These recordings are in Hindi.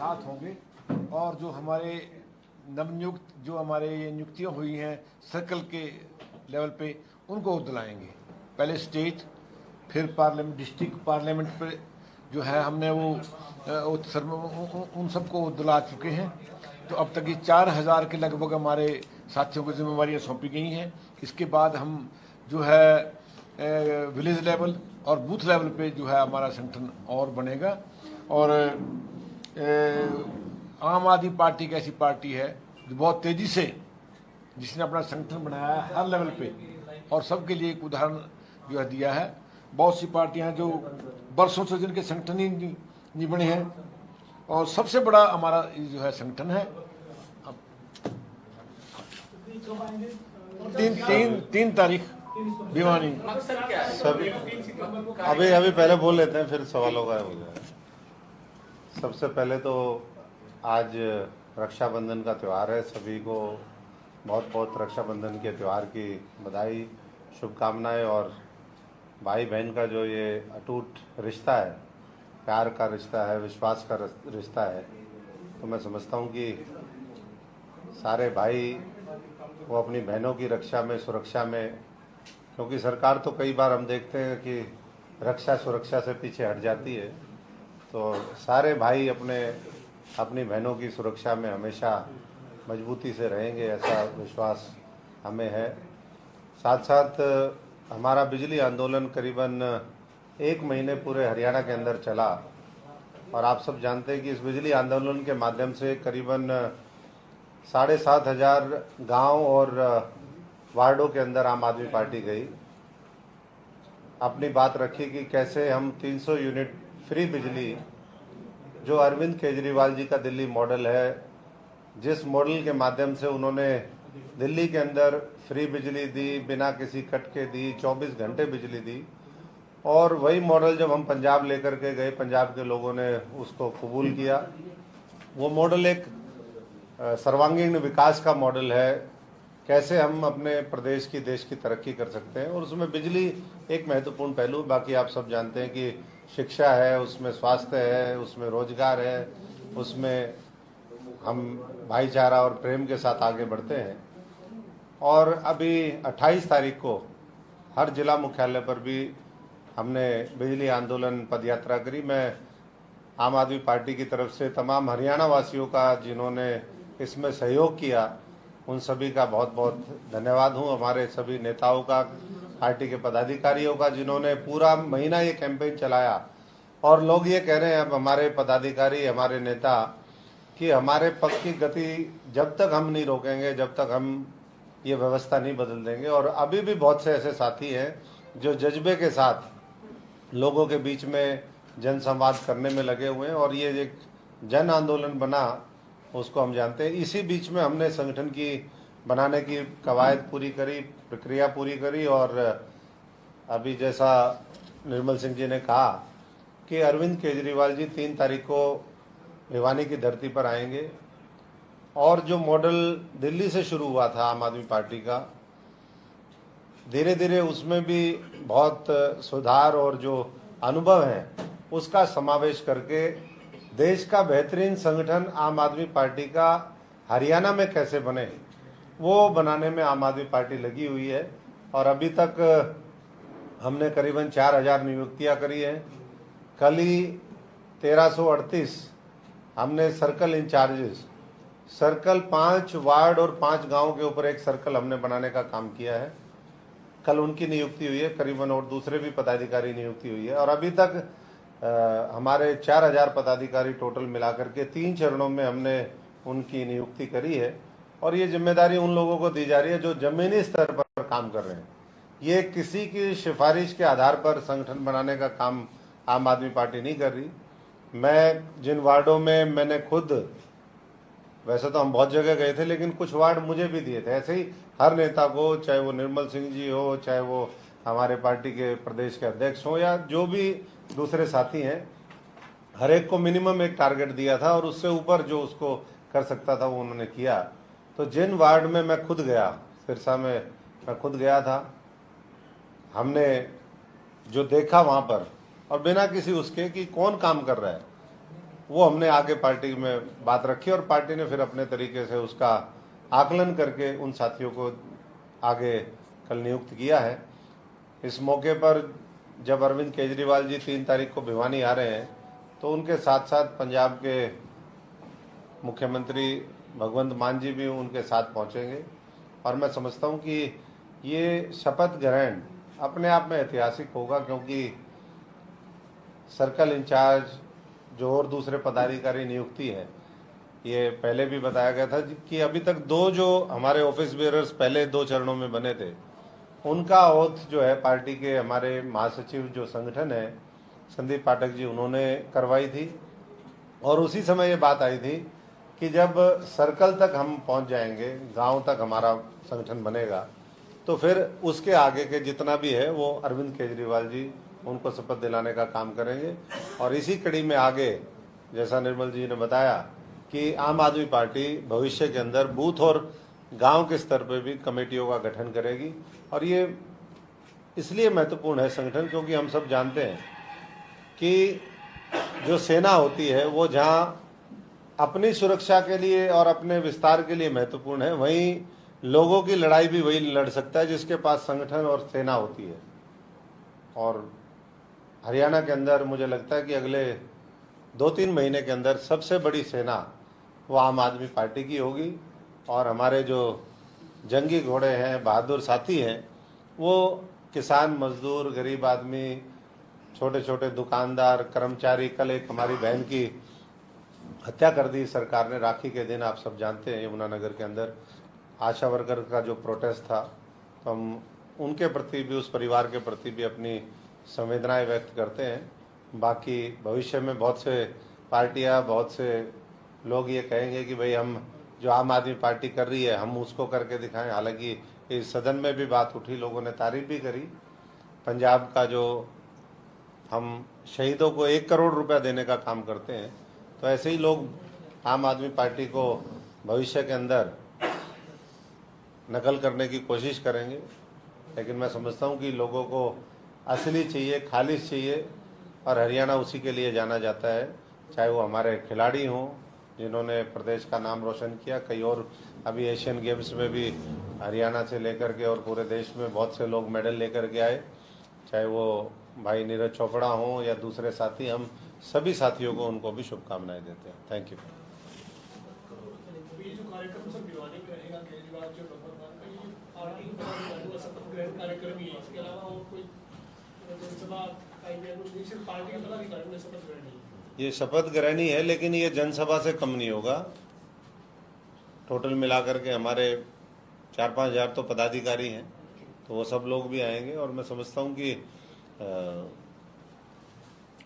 साथ होंगे और जो हमारे नवनियुक्त जो हमारे ये नियुक्तियाँ हुई हैं सर्कल के लेवल पे उनको दिलाएंगे। पहले स्टेट, फिर पार्लियामेंट, डिस्ट्रिक्ट पार्लियामेंट पे जो है हमने वो उन सबको दिला चुके हैं। तो अब तक ये 4000 के लगभग हमारे साथियों को जिम्मेवारियाँ सौंपी गई हैं। इसके बाद हम जो है विलेज लेवल और बूथ लेवल पे जो है हमारा संगठन और बनेगा। और आम आदमी पार्टी एक ऐसी पार्टी है जो बहुत तेज़ी से जिसने अपना संगठन बनाया है हर लेवल पे और सबके लिए एक उदाहरण जो है दिया है। बहुत सी पार्टियां जो बरसों से जिनके संगठन ही नहीं बने हैं और सबसे बड़ा हमारा जो है संगठन है। तीन तारीख भिवानी। सभी अभी पहले बोल लेते हैं, फिर सवालों का हो जाएगा। सबसे पहले तो आज रक्षाबंधन का त्यौहार है। सभी को बहुत बहुत रक्षाबंधन के त्यौहार की बधाई, शुभकामनाएं। और भाई बहन का जो ये अटूट रिश्ता है, प्यार का रिश्ता है, विश्वास का रिश्ता है, तो मैं समझता हूँ कि सारे भाई वो अपनी बहनों की रक्षा में, सुरक्षा में, क्योंकि सरकार तो कई बार हम देखते हैं कि रक्षा सुरक्षा से पीछे हट जाती है, तो सारे भाई अपनी बहनों की सुरक्षा में हमेशा मजबूती से रहेंगे, ऐसा विश्वास हमें है। साथ साथ हमारा बिजली आंदोलन करीबन 1 महीने पूरे हरियाणा के अंदर चला और आप सब जानते हैं कि इस बिजली आंदोलन के माध्यम से करीबन 7,500 गांव और वार्डों के अंदर आम आदमी पार्टी गई, अपनी बात रखी कि कैसे हम 300 यूनिट फ्री बिजली, जो अरविंद केजरीवाल जी का दिल्ली मॉडल है, जिस मॉडल के माध्यम से उन्होंने दिल्ली के अंदर फ्री बिजली दी, बिना किसी कट के दी, 24 घंटे बिजली दी, और वही मॉडल जब हम पंजाब लेकर के गए, पंजाब के लोगों ने उसको कबूल किया। वो मॉडल एक सर्वांगीण विकास का मॉडल है, कैसे हम अपने प्रदेश की, देश की तरक्की कर सकते हैं, और उसमें बिजली एक महत्वपूर्ण पहलू। बाकी आप सब जानते हैं कि शिक्षा है, उसमें स्वास्थ्य है, उसमें रोजगार है, उसमें हम भाईचारा और प्रेम के साथ आगे बढ़ते हैं। और अभी 28 तारीख को हर जिला मुख्यालय पर भी हमने बिजली आंदोलन पदयात्रा करी। मैं आम आदमी पार्टी की तरफ से तमाम हरियाणा वासियों का जिन्होंने इसमें सहयोग किया, उन सभी का बहुत बहुत धन्यवाद हूं। हमारे सभी नेताओं का, पार्टी के पदाधिकारियों का, जिन्होंने पूरा महीना ये कैंपेन चलाया। और लोग ये कह रहे हैं अब हमारे पदाधिकारी, हमारे नेता, कि हमारे पक्ष की गति जब तक हम नहीं रोकेंगे, जब तक हम ये व्यवस्था नहीं बदल देंगे। और अभी भी बहुत से ऐसे साथी हैं जो जज्बे के साथ लोगों के बीच में जन संवाद करने में लगे हुए हैं, और ये एक जन आंदोलन बना, उसको हम जानते हैं। इसी बीच में हमने संगठन की बनाने की कवायद पूरी करी, प्रक्रिया पूरी करी, और अभी जैसा निर्मल सिंह जी ने कहा कि अरविंद केजरीवाल जी 3 तारीख को भिवानी की धरती पर आएंगे, और जो मॉडल दिल्ली से शुरू हुआ था आम आदमी पार्टी का, धीरे धीरे उसमें भी बहुत सुधार और जो अनुभव है उसका समावेश करके देश का बेहतरीन संगठन आम आदमी पार्टी का हरियाणा में कैसे बने, वो बनाने में आम आदमी पार्टी लगी हुई है। और अभी तक हमने करीबन 4000 नियुक्तियां करी हैं। कल ही 1338 हमने सर्कल इंचार्जेस, सर्कल 5 वार्ड और 5 गांव के ऊपर एक सर्कल हमने बनाने का काम किया है। कल उनकी नियुक्ति हुई है करीबन, और दूसरे भी पदाधिकारी नियुक्ति हुई है। और अभी तक हमारे 4000 पदाधिकारी टोटल मिलाकर के 3 चरणों में हमने उनकी नियुक्ति करी है। और ये जिम्मेदारी उन लोगों को दी जा रही है जो जमीनी स्तर पर काम कर रहे हैं। ये किसी की सिफारिश के आधार पर संगठन बनाने का काम आम आदमी पार्टी नहीं कर रही। मैं जिन वार्डों में मैंने खुद, वैसे तो हम बहुत जगह गए थे, लेकिन कुछ वार्ड मुझे भी दिए थे, ऐसे ही हर नेता को, चाहे वो निर्मल सिंह जी हो, चाहे वो हमारे पार्टी के प्रदेश के अध्यक्ष हो, या जो भी दूसरे साथी हैं, हर एक को मिनिमम एक टारगेट दिया था, और उससे ऊपर जो उसको कर सकता था वो उन्होंने किया। तो जिन वार्ड में मैं खुद गया, सिरसा में मैं खुद गया था, हमने जो देखा वहाँ पर, और बिना किसी उसके कि कौन काम कर रहा है, वो हमने आगे पार्टी में बात रखी और पार्टी ने फिर अपने तरीके से उसका आकलन करके उन साथियों को आगे कल नियुक्त किया है। इस मौके पर जब अरविंद केजरीवाल जी 3 तारीख को भिवानी आ रहे हैं तो उनके साथ साथ पंजाब के मुख्यमंत्री भगवंत मान जी भी उनके साथ पहुंचेंगे और मैं समझता हूं कि ये शपथ ग्रहण अपने आप में ऐतिहासिक होगा, क्योंकि सर्कल इंचार्ज जो और दूसरे पदाधिकारी नियुक्ति है, ये पहले भी बताया गया था कि अभी तक 2 जो हमारे ऑफिस बेयरर्स पहले 2 चरणों में बने थे उनका ओथ जो है पार्टी के हमारे महासचिव जो संगठन है संदीप पाठक जी उन्होंने करवाई थी। और उसी समय ये बात आई थी कि जब सर्कल तक हम पहुंच जाएंगे, गांव तक हमारा संगठन बनेगा, तो फिर उसके आगे के जितना भी है वो अरविंद केजरीवाल जी उनको शपथ दिलाने का काम करेंगे। और इसी कड़ी में आगे जैसा निर्मल जी ने बताया कि आम आदमी पार्टी भविष्य के अंदर बूथ और गांव के स्तर पर भी कमेटियों का गठन करेगी। और ये इसलिए महत्वपूर्ण है संगठन क्योंकि हम सब जानते हैं कि जो सेना होती है वो जहां अपनी सुरक्षा के लिए और अपने विस्तार के लिए महत्वपूर्ण है, वहीं लोगों की लड़ाई भी वही लड़ सकता है जिसके पास संगठन और सेना होती है। और हरियाणा के अंदर मुझे लगता है कि अगले 2-3 महीने के अंदर सबसे बड़ी सेना वो आम आदमी पार्टी की होगी। और हमारे जो जंगी घोड़े हैं, बहादुर साथी हैं, वो किसान, मजदूर, गरीब आदमी, छोटे छोटे दुकानदार, कर्मचारी। कल एक हमारी बहन की हत्या कर दी सरकार ने राखी के दिन, आप सब जानते हैं यमुनानगर के अंदर आशा वर्कर का जो प्रोटेस्ट था, तो हम उनके प्रति भी, उस परिवार के प्रति भी अपनी संवेदनाएं व्यक्त करते हैं। बाकी भविष्य में बहुत से पार्टियां, बहुत से लोग ये कहेंगे कि भाई हम जो आम आदमी पार्टी कर रही है हम उसको करके दिखाएं। हालांकि इस सदन में भी बात उठी, लोगों ने तारीफ भी करी। पंजाब का जो हम शहीदों को 1 करोड़ रुपया देने का काम करते हैं, तो ऐसे ही लोग आम आदमी पार्टी को भविष्य के अंदर नकल करने की कोशिश करेंगे। लेकिन मैं समझता हूं कि लोगों को असली चाहिए, खालिश चाहिए, और हरियाणा उसी के लिए जाना जाता है। चाहे वो हमारे खिलाड़ी हों जिन्होंने प्रदेश का नाम रोशन किया, कई और अभी एशियन गेम्स में भी हरियाणा से लेकर के और पूरे देश में बहुत से लोग मेडल लेकर के आए, चाहे वो भाई नीरज चोपड़ा हों या दूसरे साथी, हम सभी साथियों को उनको भी शुभकामनाएं देते हैं। Thank you. ये शपथ ग्रहण ही है, लेकिन ये जनसभा से कम नहीं होगा। टोटल मिलाकर के हमारे 4-5 हज़ार तो पदाधिकारी हैं, तो वो सब लोग भी आएंगे। और मैं समझता हूँ कि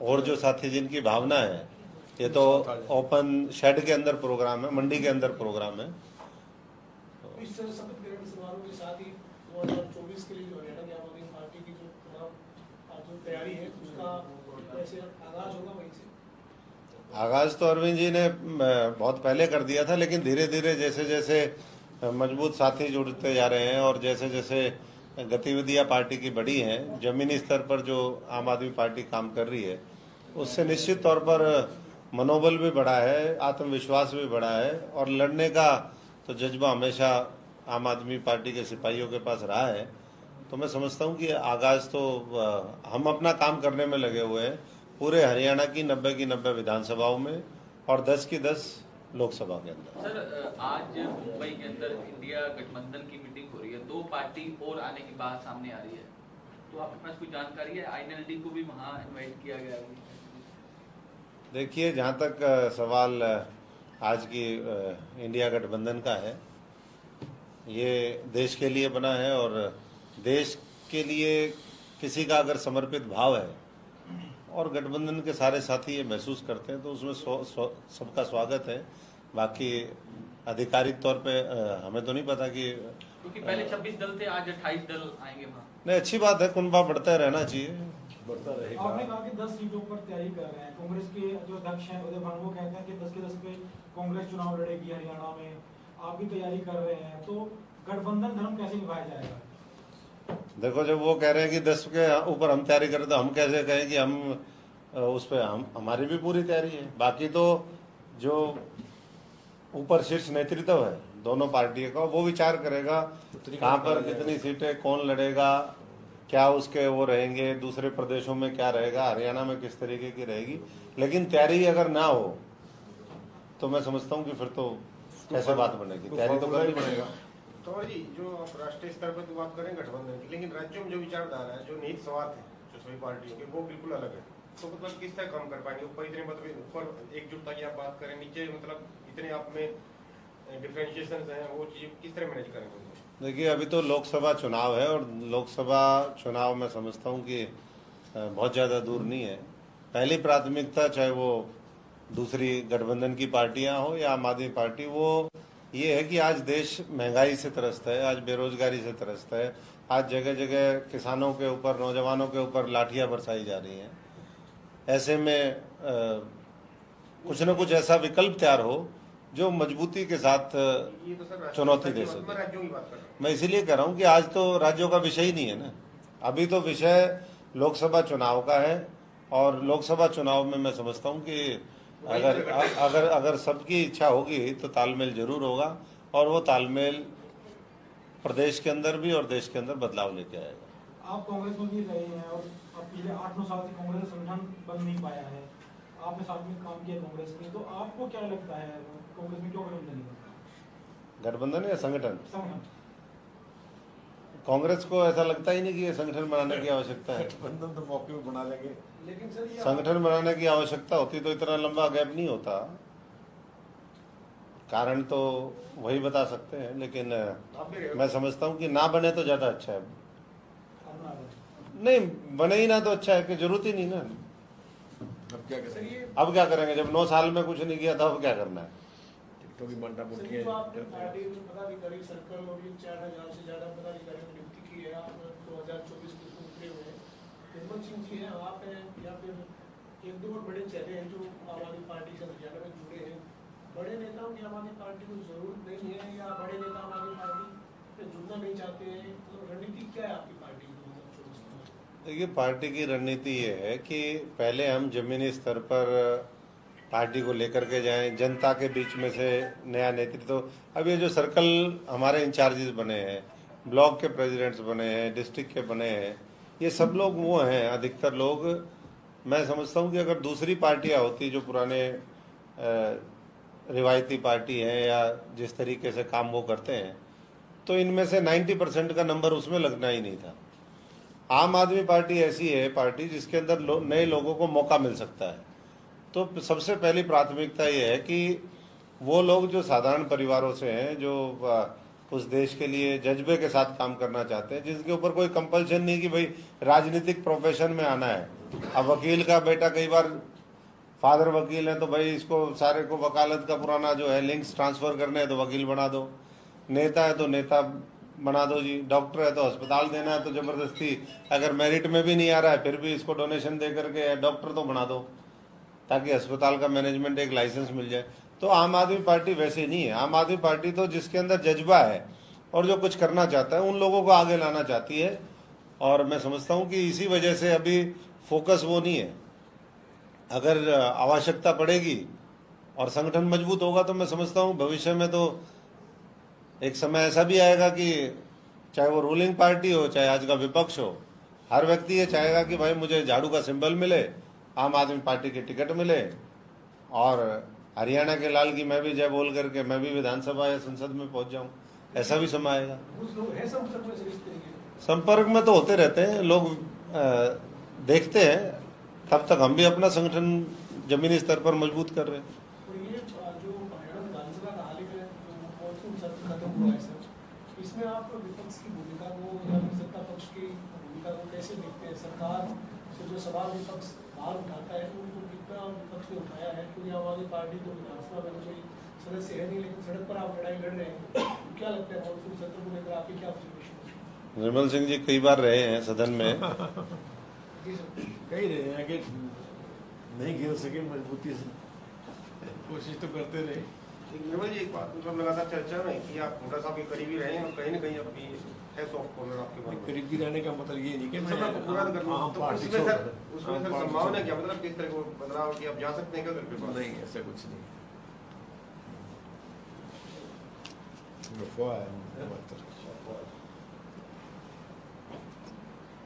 और जो साथी जिनकी भावना है, ये तो ओपन शेड के अंदर प्रोग्राम है, मंडी के अंदर प्रोग्राम है। इस शपथ ग्रहण समारोह के साथ ही 2024 के लिए जो हरियाणा की आम आदमी पार्टी की जो तैयारी है उसका वैसे आगाज होगा वहीं से। आगाज तो अरविंद जी ने बहुत पहले कर दिया था, लेकिन धीरे धीरे जैसे जैसे मजबूत साथी जुड़ते जा रहे हैं और जैसे जैसे गतिविधियां पार्टी की बढ़ी हैं, जमीनी स्तर पर जो आम आदमी पार्टी काम कर रही है, उससे निश्चित तौर पर मनोबल भी बढ़ा है, आत्मविश्वास भी बढ़ा है। और लड़ने का तो जज्बा हमेशा आम आदमी पार्टी के सिपाहियों के पास रहा है। तो मैं समझता हूं कि आगाज तो हम अपना काम करने में लगे हुए हैं, पूरे हरियाणा की 90 की 90 विधानसभाओं में और 10 की 10 लोकसभा के अंदर। सर, आज मुंबई के अंदर इंडिया गठबंधन की मीटिंग हो रही है, 2 पार्टी और आने की बात सामने आ रही है, तो आपके पास कोई जानकारी है? आईएनएलडी को भी वहां इनवाइट किया गया है? देखिए, जहां तक सवाल आज की इंडिया गठबंधन का है, ये देश के लिए बना है और देश के लिए किसी का अगर समर्पित भाव है और गठबंधन के सारे साथी ये महसूस करते हैं तो उसमें सबका स्वागत है। बाकी आधिकारिक तौर पे हमें तो नहीं पता कि, क्योंकि पहले 26 दल थे, आज 28 दल आएंगे वहाँ। नहीं, अच्छी बात है, कुनबा बढ़ता रहना चाहिए, बढ़ता रहेगा। आपने कहा कि 10 सीटों पर तैयारी कर रहे हैं। कांग्रेस के जो अध्यक्ष हैं उदय भानु वो कहते हैं कि 10 के 10 पे कांग्रेस चुनाव लड़ेगी हरियाणा में, आप भी तैयारी कर रहे हैं, तो गठबंधन धर्म कैसे निभाया जाएगा? देखो, जब वो कह रहे हैं कि 10 के ऊपर हम तैयारी करें तो हम कैसे कहें कि हम उस पर हमारी भी पूरी तैयारी है। बाकी तो जो ऊपर शीर्ष नेतृत्व है दोनों पार्टियों का, वो विचार करेगा कहाँ पर कितनी सीटें, कौन लड़ेगा, क्या उसके वो रहेंगे, दूसरे प्रदेशों में क्या रहेगा, हरियाणा में किस तरीके की रहेगी। लेकिन तैयारी अगर ना हो तो मैं समझता हूँ कि फिर तो कैसे बात बनेगी, तैयारी तो करनी पड़ेगा। तो जी, जो आप राष्ट्रीय स्तर पर तो बात करें गठबंधन की, लेकिन राज्यों में जो विचारधारा है, जो नीति स्वार्थ है जो सभी पार्टियों के, वो बिल्कुल अलग है। तो मतलब किस तरह काम कर पाएंगे ऊपर इतने, मतलब ऊपर एकजुटता की आप बात करें, नीचे मतलब इतने आप में डिफरेंशिएशन है, वो चीज किस तरह मैनेज करेंगे? देखिए, अभी तो लोकसभा चुनाव है और लोकसभा चुनाव मैं समझता हूँ कि बहुत ज़्यादा दूर नहीं है। पहली प्राथमिकता चाहे वो दूसरी गठबंधन की पार्टियां हो या आम आदमी पार्टी, वो ये है कि आज देश महंगाई से त्रस्त है, आज बेरोजगारी से त्रस्त है, आज जगह जगह किसानों के ऊपर, नौजवानों के ऊपर लाठियां बरसाई जा रही हैं। ऐसे में कुछ न कुछ ऐसा विकल्प तैयार हो जो मजबूती के साथ चुनौती दे सके। मैं इसीलिए कह रहा हूँ कि आज तो राज्यों का विषय ही नहीं है ना, अभी तो विषय लोकसभा चुनाव का है। और लोकसभा चुनाव में मैं समझता हूँ कि अगर सबकी इच्छा होगी तो तालमेल जरूर होगा, और वो तालमेल प्रदेश के अंदर भी और देश के अंदर बदलाव लेके आएगा। आप कांग्रेस में भी रहे हैं और अब पिछले 8-9 साल से कांग्रेस का संगठन बन नहीं पाया है, आपने साथ में काम किया कांग्रेस में, तो आपको क्या लगता है कांग्रेस में क्यों गठबंधन नहीं बनता? गठबंधन या संगठन? संगठन। कांग्रेस को ऐसा लगता ही नहीं कि ये संगठन बनाने की आवश्यकता है। गठबंधन तो मौके में बना लेंगे, लेकिन सर ये संगठन बनाने की आवश्यकता होती तो इतना लंबा गैप नहीं होता। कारण तो वही बता सकते हैं, लेकिन मैं समझता हूँ कि ना बने तो ज्यादा अच्छा है। नहीं बने ही ना तो अच्छा है, कि जरूरत ही नहीं ना। अब क्या करेंगे? अब क्या करेंगे जब 9 साल में कुछ नहीं किया था, अब क्या करना है? टिकटों की मंडा मुट्ठी है। पदाधिकारी सर्कल और 4000 से ज्यादा पदाधिकारी नियुक्ति की है आप 2024 के उतरे हुए हैं। निर्मल सिंह जी हैं, आप हैं, या फिर 1-2 और बड़े चेहरे हैं जो आम आदमी पार्टी से हरियाणा में जुड़े हैं। बड़े नेताओं की आम आदमी पार्टी को जरूरत नहीं है, या बड़े नेता आम आदमी पार्टी में जुड़ना नहीं चाहते हैं? तो रणनीति क्या है आपकी पार्टी की? देखिए, पार्टी की रणनीति ये है कि पहले हम जमीनी स्तर पर पार्टी को लेकर के जाएं, जनता के बीच में से नया नेतृत्व। अब ये जो सर्कल हमारे इंचार्जेस बने हैं, ब्लॉक के प्रेसिडेंट्स बने हैं, डिस्ट्रिक्ट के बने हैं, ये सब लोग वो हैं, अधिकतर लोग। मैं समझता हूँ कि अगर दूसरी पार्टियां होती जो पुराने रिवायती पार्टी हैं या जिस तरीके से काम वो करते हैं, तो इनमें से 90% का नंबर उसमें लगना ही नहीं था। आम आदमी पार्टी ऐसी है पार्टी जिसके अंदर नए लोगों को मौका मिल सकता है। तो सबसे पहली प्राथमिकता ये है कि वो लोग जो साधारण परिवारों से हैं, जो उस देश के लिए जज्बे के साथ काम करना चाहते हैं, जिसके ऊपर कोई कंपल्शन नहीं कि भाई राजनीतिक प्रोफेशन में आना है। अब वकील का बेटा, कई बार फादर वकील है तो भाई इसको सारे को वकालत का पुराना जो है लिंक्स ट्रांसफर करने हैं तो वकील बना दो, नेता है तो नेता बना दो जी, डॉक्टर है तो अस्पताल देना है तो जबरदस्ती, अगर मेरिट में भी नहीं आ रहा है फिर भी इसको डोनेशन दे करके डॉक्टर तो बना दो, ताकि अस्पताल का मैनेजमेंट एक लाइसेंस मिल जाए। तो आम आदमी पार्टी वैसे नहीं है। आम आदमी पार्टी तो जिसके अंदर जज्बा है और जो कुछ करना चाहता है उन लोगों को आगे लाना चाहती है। और मैं समझता हूँ कि इसी वजह से अभी फोकस वो नहीं है। अगर आवश्यकता पड़ेगी और संगठन मजबूत होगा तो मैं समझता हूँ भविष्य में तो एक समय ऐसा भी आएगा कि चाहे वो रूलिंग पार्टी हो चाहे आज का विपक्ष हो, हर व्यक्ति ये चाहेगा कि भाई मुझे झाड़ू का सिंबल मिले, आम आदमी पार्टी की टिकट मिले, और हरियाणा के लाल की मैं भी जय बोल करके मैं भी विधानसभा या संसद में पहुंच जाऊं, ऐसा भी समय आएगा। संपर्क में तो होते रहते हैं लोग, देखते हैं। तब तक हम भी अपना संगठन जमीनी स्तर पर मजबूत कर रहे हैं। इसमें आप विपक्ष की भूमिका को या सत्ता पक्ष की भूमिका को कैसे देखते हैं? सरकार से जो सवाल विपक्ष बाहर उठाता है तो उनको कितना विपक्ष ने उठाया है? क्योंकि आम आदमी पार्टी तो विधानसभा में कोई सदस्य है नहीं, लेकिन सड़क पर आप लड़ाई लड़ रहे हैं, तो क्या लगता है मॉनसून सत्र को लेकर आपकी क्या ऑब्जर्वेशन? निर्मल सिंह जी कई बार रहे हैं सदन में कह रहे हैं कि नहीं गिर सके मजबूती से, कोशिश तो करते रहे। निर्मल जी एक बात मतलब लगातार चर्चा में कि आप हुड्डा साहब के करीबी रहे हैं और कहीं ना कहीं अपनी है सॉफ्ट कॉर्नर आपके मन में। करीबी रहने का मतलब ये नहीं कि मैं सब पूरा करना आम तो पार्टी उसमें सर छोड़- आम पार्टी संभावना छोड़- क्या मतलब किस तरह को बदलाव कि आप जा सकते हैं क्या घर के पास? नहीं, ऐसा कुछ नहीं। अफवाह है मात्र।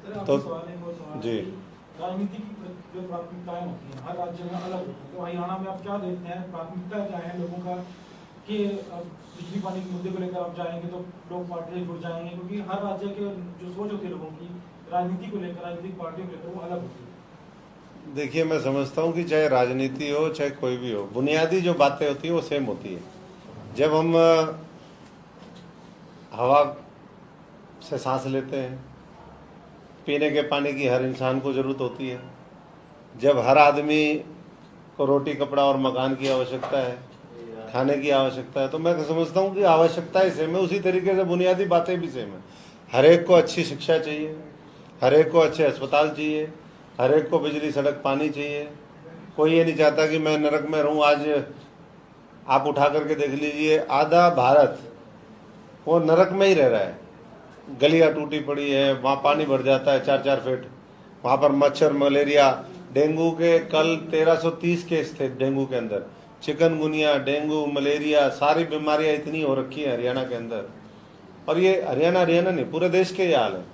सर, आपसे तो सवाल है, वो सवाल जी। है कि राजनीति की जो प्राथमिकताएं होती हैं हर राज्य में अलग होती हैं। तो हरियाणा में आप क्या देखते हैं, प्राथमिकता क्या है लोगों का कि अब बिजली पानी के मुद्दे को लेकर आप जाएंगे तो लोग पार्टी से जुड़ जाएंगे, क्योंकि हर राज्य के जो सोच होती है लोगों की राजनीति को लेकर, राजनीतिक पार्टियों को लेकर वो अलग होती है। देखिए, मैं समझता हूँ कि चाहे राजनीति हो चाहे कोई भी हो, बुनियादी जो बातें होती है वो सेम होती है। जब हम हवा से सांस लेते हैं, पीने के पानी की हर इंसान को ज़रूरत होती है। जब हर आदमी को रोटी कपड़ा और मकान की आवश्यकता है, खाने की आवश्यकता है, तो मैं समझता हूँ कि आवश्यकताएं सेम है, उसी तरीके से बुनियादी बातें भी सेम है। हर एक को अच्छी शिक्षा चाहिए, हर एक को अच्छे अस्पताल चाहिए, हर एक को बिजली सड़क पानी चाहिए। कोई ये नहीं चाहता कि मैं नरक में रहूं। आज आप उठा करके देख लीजिए, आधा भारत वो नरक में ही रह रहा है। गलियां टूटी पड़ी है, वहाँ पानी भर जाता है 4-4 फीट, वहाँ पर मच्छर, मलेरिया, डेंगू के कल 1330 केस थे डेंगू के अंदर। चिकनगुनिया, डेंगू, मलेरिया, सारी बीमारियां इतनी हो रखी है हरियाणा के अंदर। और ये हरियाणा नहीं, पूरे देश के ये हाल है।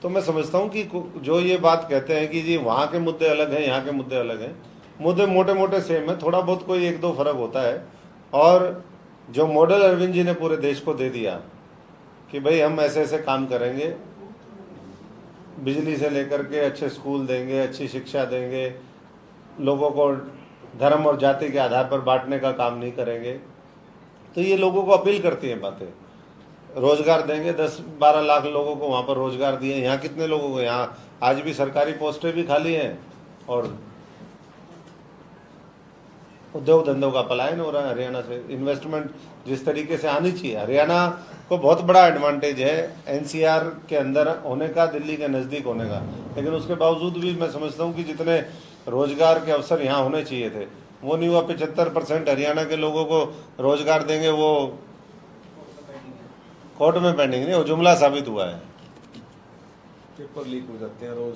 तो मैं समझता हूँ कि जो ये बात कहते हैं कि जी वहाँ के मुद्दे अलग हैं, यहाँ के मुद्दे अलग हैं, मुद्दे मोटे मोटे सेम है, थोड़ा बहुत कोई 1-2 फर्क होता है। और जो मॉडल अरविंद जी ने पूरे देश को दे दिया कि भाई हम ऐसे ऐसे काम करेंगे, बिजली से लेकर के अच्छे स्कूल देंगे, अच्छी शिक्षा देंगे, लोगों को धर्म और जाति के आधार पर बांटने का काम नहीं करेंगे, तो ये लोगों को अपील करती हैं बातें। रोजगार देंगे, 10-12 लाख लोगों को वहाँ पर रोजगार दिए। यहाँ कितने लोगों को, यहाँ आज भी सरकारी पोस्टें भी खाली हैं और उद्योग धंधों का पलायन हो रहा है हरियाणा से। इन्वेस्टमेंट जिस तरीके से आनी चाहिए, हरियाणा को बहुत बड़ा एडवांटेज है एनसीआर के अंदर होने का, दिल्ली के नज़दीक होने का, लेकिन उसके बावजूद भी मैं समझता हूँ कि जितने रोजगार के अवसर यहाँ होने चाहिए थे वो नहीं हुआ। 75% हरियाणा के लोगों को रोजगार देंगे, वो कोर्ट में पेंडिंग नहीं, वो जुमला साबित हुआ है। पेपर लीक हो जाते हैं रोज।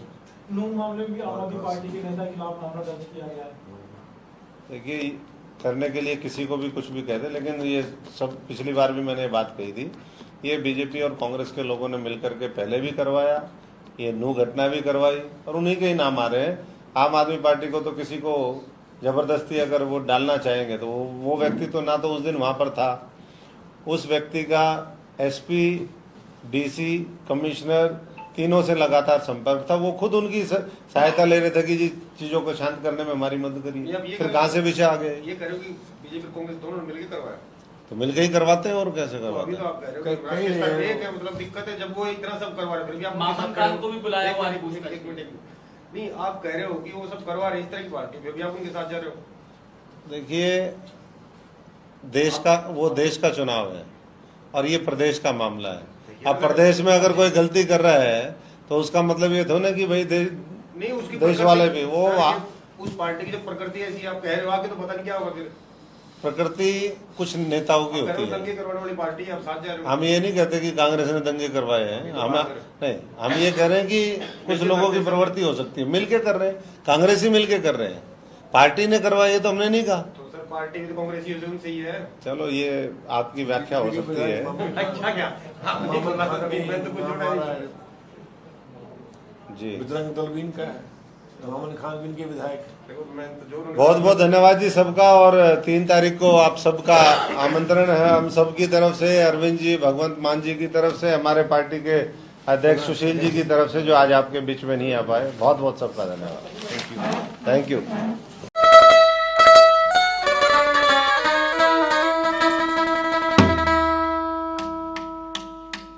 नूंह मामले में भी आम आदमी पार्टी के नेता के खिलाफ मामला दर्ज किया गया है। देखिए, करने के लिए किसी को भी कुछ भी कहते, लेकिन ये सब पिछली बार भी मैंने बात कही थी, ये बीजेपी और कांग्रेस के लोगों ने मिलकर के पहले भी करवाया, ये नूंह घटना भी करवाई और उन्हीं के ही नाम आ रहे हैं। आम आदमी पार्टी को तो किसी को जबरदस्ती अगर वो डालना चाहेंगे तो वो व्यक्ति तो ना तो उस दिन वहाँ पर था, उस व्यक्ति का एसपी, डीसी, कमिश्नर तीनों से लगातार संपर्क था। वो खुद उनकी सहायता ले रहे थे कि जी चीजों को शांत करने में हमारी मदद करिए। फिर कहाँ से विषय आ गए? ये कह रहे हो कि बीजेपी कांग्रेस दोनों ने मिलकर करवाया, तो मिलकर ही करवाते हैं और कैसे तो करवाते अभी तो हैं? आप कह रहे हो कि राष्ट्रीय स्तर पे क्या मतलब दिक्कत है जब वो इतना सब करवा रहे, फिर भी आप मामन खान को भी बुलाया हुआ है पूछने के लिए। एक मिनट नहीं, आप कह रहे हो कि वो सब करवा रहे इस तरह की पार्टी, फिर भी आप उनके साथ जा रहे हो। देखिए, देश का चुनाव है और ये प्रदेश का मामला है। अब प्रदेश में अगर कोई गलती कर रहा है तो उसका मतलब ये थोड़ा ना कि भाई नहीं, उसकी देश वाले भी वो उस पार्टी की जो प्रकृति ऐसी आप कह रहे हो, आगे तो पता नहीं क्या होगा। फिर प्रकृति कुछ नेताओं की होती है। दंगे करवाने वाली पार्टी है, आप साथ जा रहे हो। हम ये नहीं कहते कि कांग्रेस ने दंगे करवाए हैं, हम ये कह रहे हैं कि कुछ लोगों की प्रवृत्ति हो सकती है, मिलके कर रहे हैं, कांग्रेस ही मिलके कर रहे हैं, पार्टी ने करवाई है तो हमने नहीं कहा। तो सर पार्टी भी तो कांग्रेस ही सही है। चलो, ये आपकी व्याख्या हो सकती है। मैं तो कुछ जोड़ा नहीं। जी, बजरंग दल भी इनका है, मामन खान भी इनके विधायक। देखो मैं तो जो बहुत बहुत धन्यवाद जी सबका। और 3 तारीख को आप सबका आमंत्रण है हम सबकी तरफ से, अरविंद जी, भगवंत मान जी की तरफ से, हमारे पार्टी के अध्यक्ष सुशील जी की तरफ से जो आज आपके बीच में नहीं आ पाए। बहुत बहुत सबका धन्यवाद। Thank you.